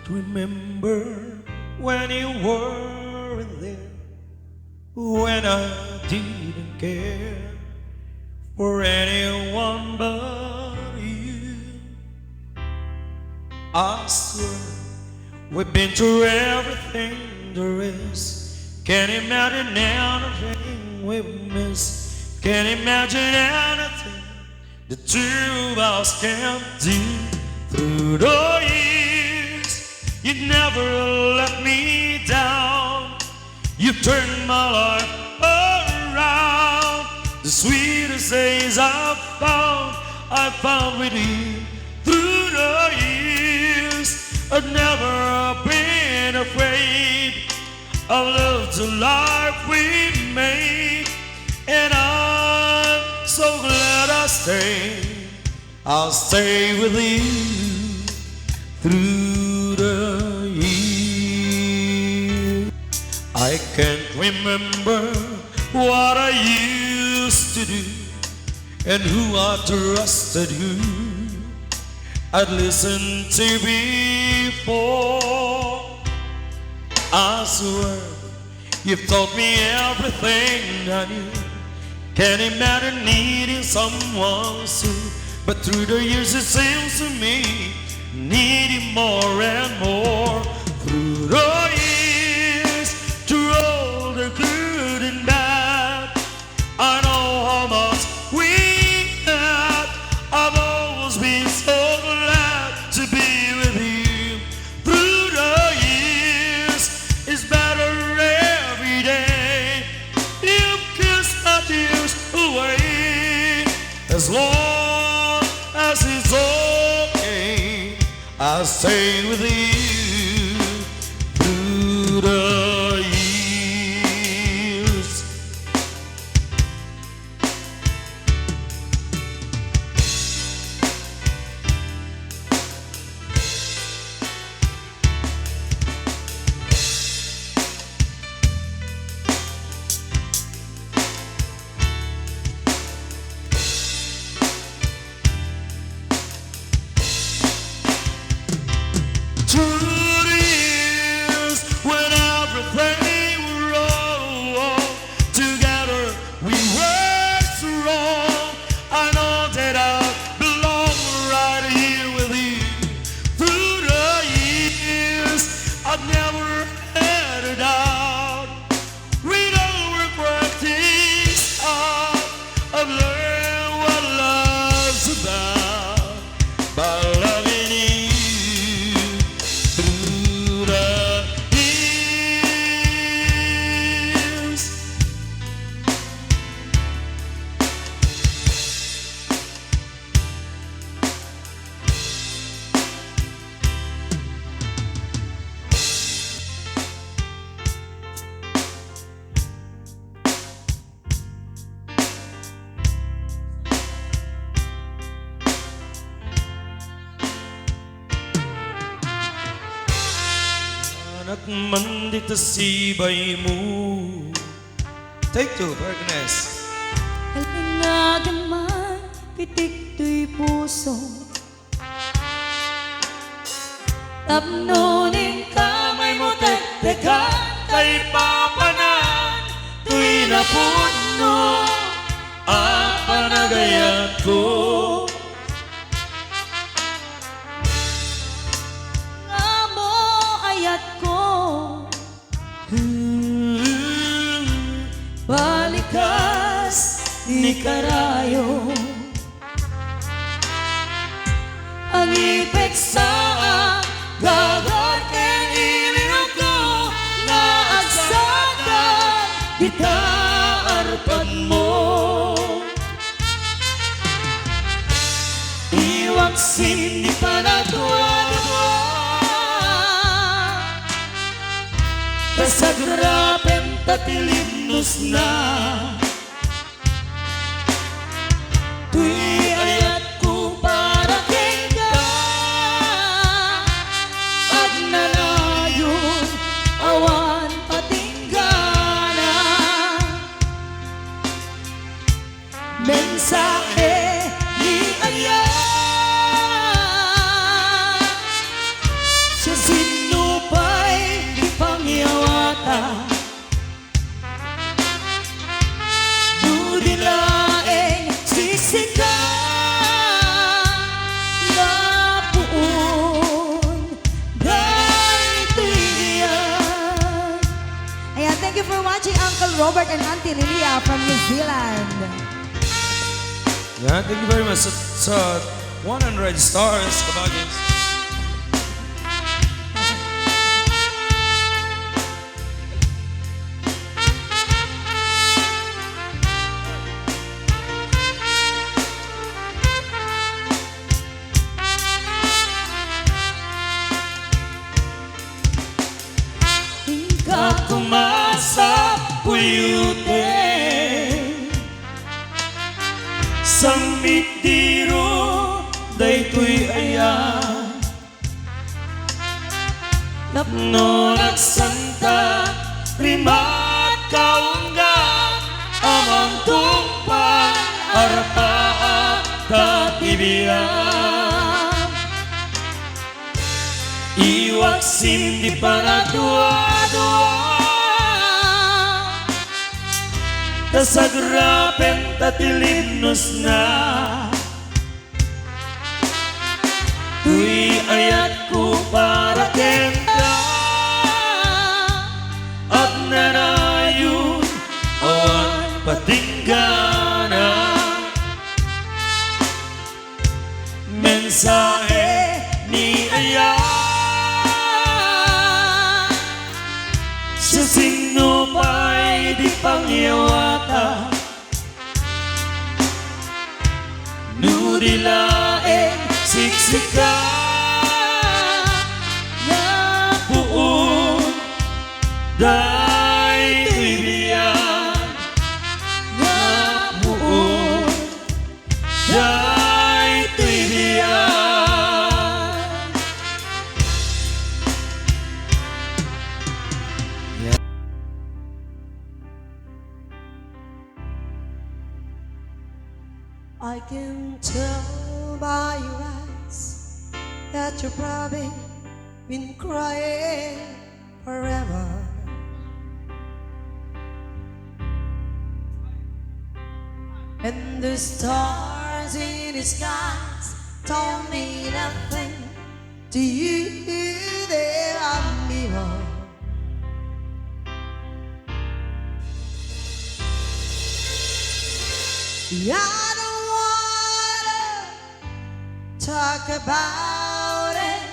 remember when you weren't there, when I didn't care for anyone but you. I swear we've been through everything there is. Can't imagine anything we've missed. Can't imagine anything the two of us can do. Through the years, you never let me down. You turned my life around. The sweetest days I found with you. Through the years, I've never been afraid. I love the life we made, and I'm so glad I'll stay with you through the years. I can't remember what I used to do and who I trusted, who I'd listen to before. I swear you've taught me everything I knew. Can't imagine needing someone soon, but through the years it seems to me needing more and more. Through the years, through all the good and bad, I know how much we had. I've always been so glad to be with you. Through the years, it's better every day. You kiss my tears away. As long as it's okay, I'll stay with you through the years. Through the years, when everything were all together, we were strong. I know that I belong right here with you. Through the years, I've never had a doubt. With our practice, I've learned what love's about by loving you. Through the years, anak man dito sibay mo. Take two, AGNES. Alingagaman, pitik to'y puso. Tapnunin kamay mo, tagtagan Kay papanan, tuw'y napuno ang panagayat ko. nga mo ayat ko. Balikas ni karayo, ang ipek sa gagar ken iliw ko nga agsakan kita arpan mo. Iwag sin ni panatwa-twa kasagrapen tatilimnos na. Tuy ayat ko para kay ka at nalayon awan patinggana. Mensahe ni ayat sa siksik ka napuon dahito'y diyan. Ayan, thank you for watching Uncle Robert and Auntie Lilia from New Zealand. Yeah, thank you very much sa 100 stars, kabagis. Kakumasa puyute Sangmit diro daytoy ayan Napno nagsanta rimat kaungga Amang tumpang arapaa katibian Iwak sindi para dua-dua Tasagrapen tatilimnos na Tuy ayat ko para kenta At nanayon awan patinggana Mensahe ni ayat Sa sino pa'y di pangyawata Nudilaeng siksika Napuon dahito'y diyan Napuon dahito'y diyan I can tell by your eyes that you've probably been crying forever. And the stars in the skies don't mean nothing to you. They are mirror. I don't wanna talk about it,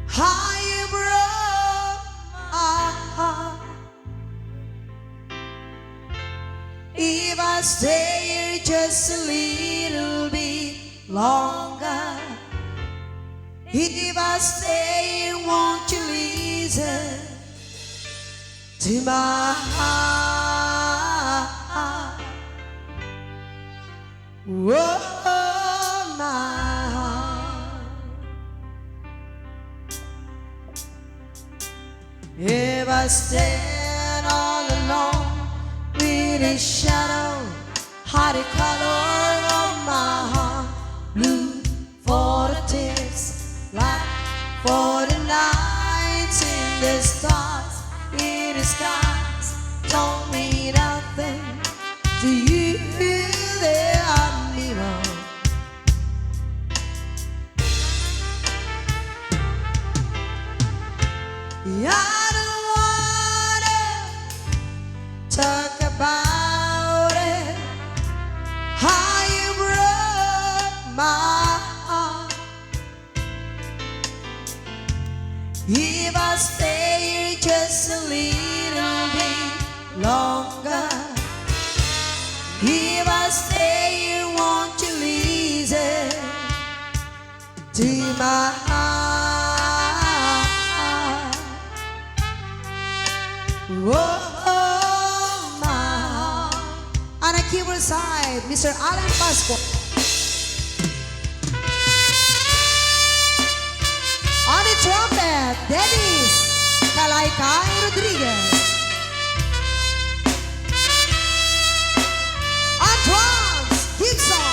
how you broke my heart. If I stay here just a little bit longer, if I stay here, won't you listen to my heart? Whoa, my heart. If I stand all alone with a shadow, hot color of my heart, blue for the tears, black for the nights, in the stars, in the skies, don't mean nothing to you. They are mirror. I don't wanna talk about it, how you broke my heart. If I stay here just a little bit longer, if I stay here, won't you listen to my heart? Whoa, my heart. On the keyboard side, Mr. Alan Pasco. On the trumpet, Dennis Kalaykay Rodriguez. On drums, Gibson.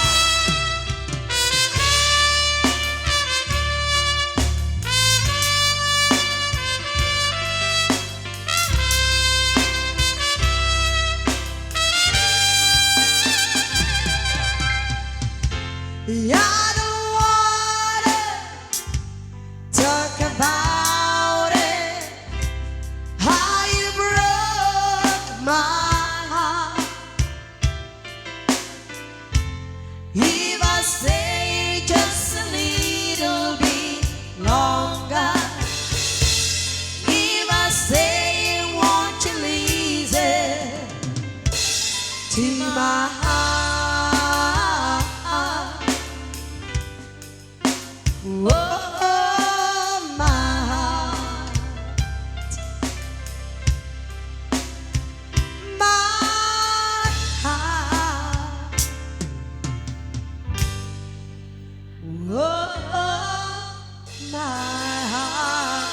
I don't wanna talk about it, how you broke my heart. If I stay just a little bit longer, if I stay, won't you listen to my heart? Oh, my heart, my heart. Oh, my heart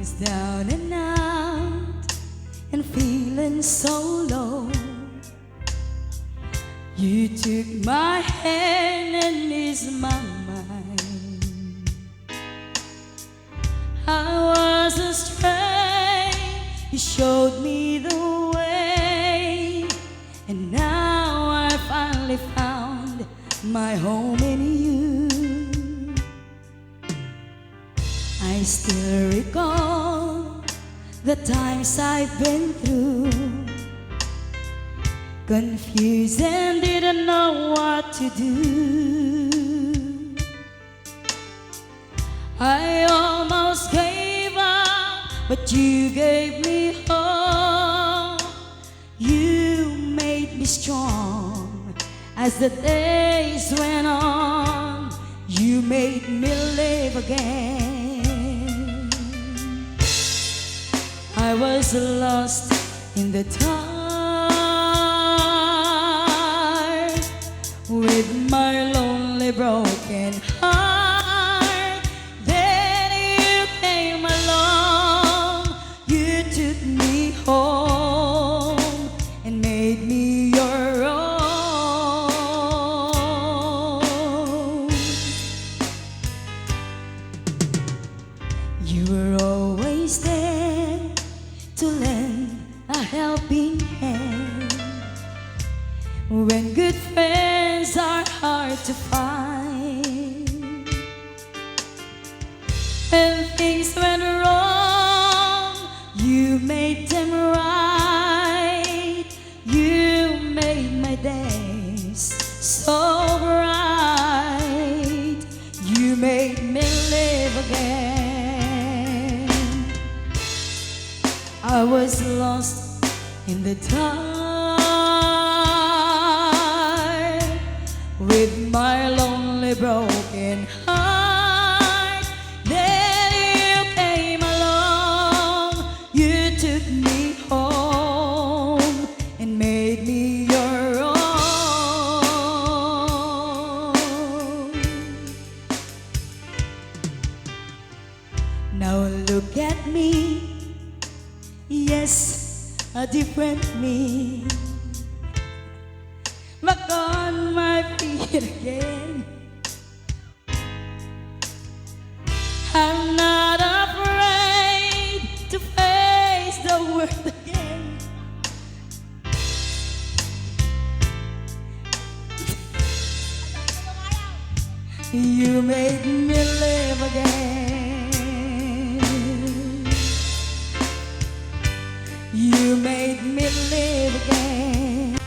is down and out and feeling so low. You took my hand and eased my mind. I was astray, you showed me the way, and now I finally found my home in you. I still recall the times I've been through, confused and didn't know what to do. I almost gave up, but you gave me hope. You made me strong as the days went on. You made me live again. I was lost in the dark with my lonely broken heart. Then you came along, you took me home and made me your own. You were always there to lend a helping hand when good friends are hard to find. When things went wrong, you made them right. You made my days so bright. You made me live again. I was lost in the dark with my lonely broken heart. Then you came along, you took me home and made me your own. Now look at me, yes, a different me, back on my feet again. I'm not afraid to face the world again. You made me live again. You made me live again.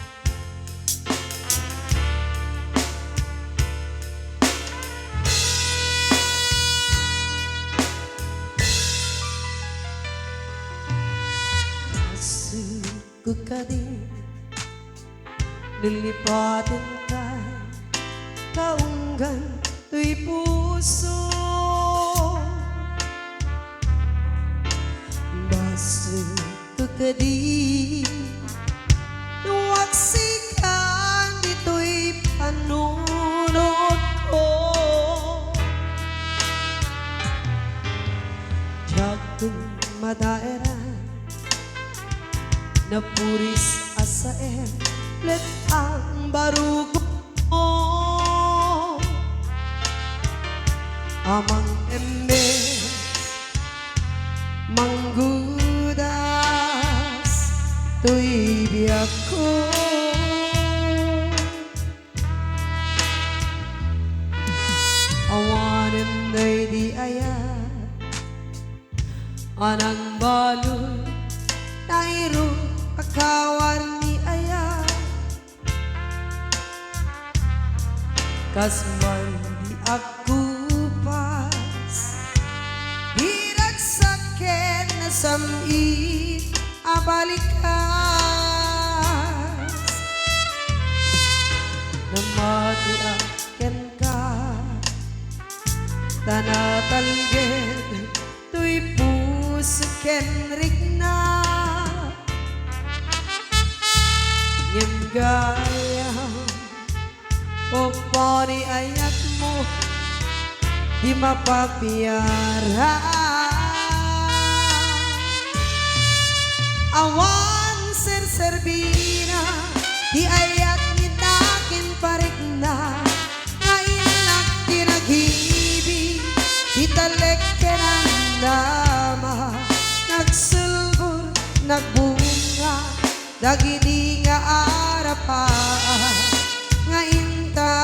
Masugod ka din, lilipatin ka, kaunggan to'y puso. Masugod ka din, waksikan dito'y panunod ko. Tiyak kong madairan na puris asaen let ang barugo mo. Amang embes manggudas tuy bibiyak ko. Awanan na'y di ayat anang balon na iro akawan ni ayat kasman di ako pas hirag sakit na samit abalikas namati akin ka tanatalged tuy puso kenrik na ngem gayam popori ayat mo di mapapiara awan ser-serbina di ayat nitakin parik na ngailak tinaghibi italek ng dama nagsulbur nagbunga dagidi nga arapa nga inta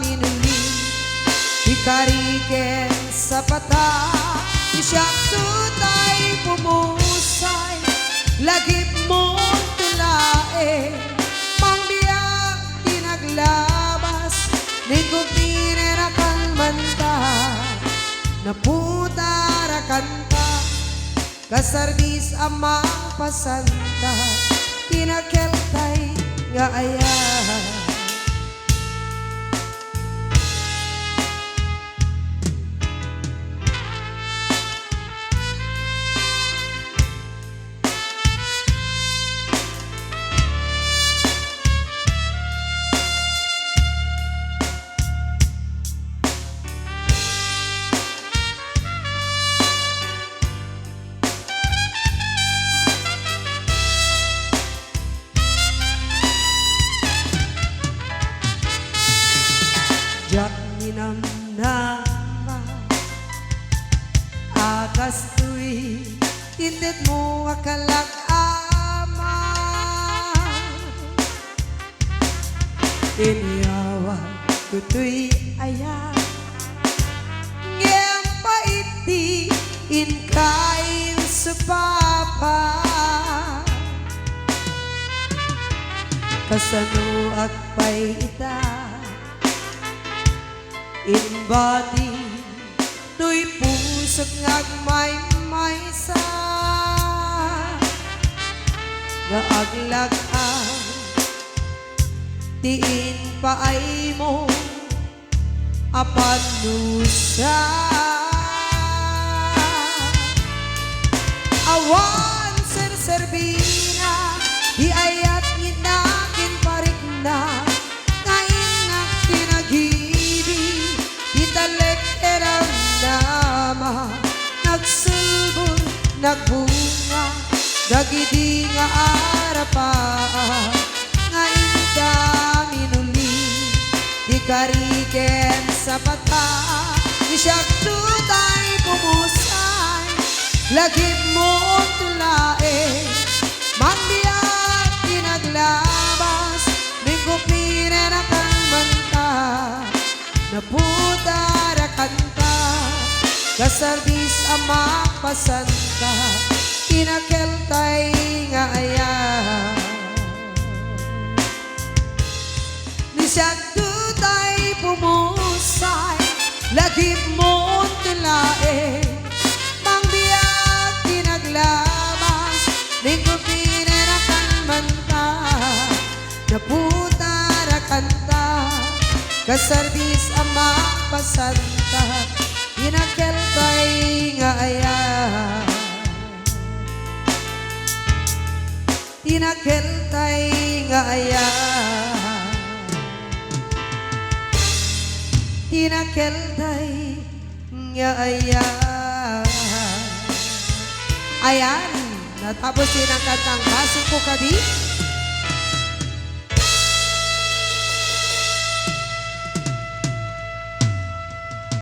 minuli ikariken sa pata isyak tutay pumusay lagip mo tulae pangbiyak tinaglabas nigupine na kalmanta naputara kanta kasarbis amang pasanta tinakeltay nga aya jak ninamnama akas tuy tindet mo akalak ama inyawa kutuy aya ngem paiti inkain supapa kasano akpay ita in body tuy pusok ngagmay-may sa gaaglag-ang tiin paay mo apan nusa awan ser-serbina di ayat nginakin parik na kainak tinaghibi italek erang nama nagsulbur nagbunga dagidi nga arapa nga inda minuli di kariken sa pata isyak tutay pumusay lagip mo tulae magbiyak tinaglabas mingkupire na kang manta naputara kanta kasarbis amak pasanta inakeltay nga aya nisyak tutay pumusay lagip mo tulae mangbiyak tinaglabas mingkupire na kang manta naputara kanta kasarbis amak pasanta inakeltay nga aya inakeltay nga aya inakeltay nga aya. Ayan, natapos din ang kantang Pasok Ko Kadi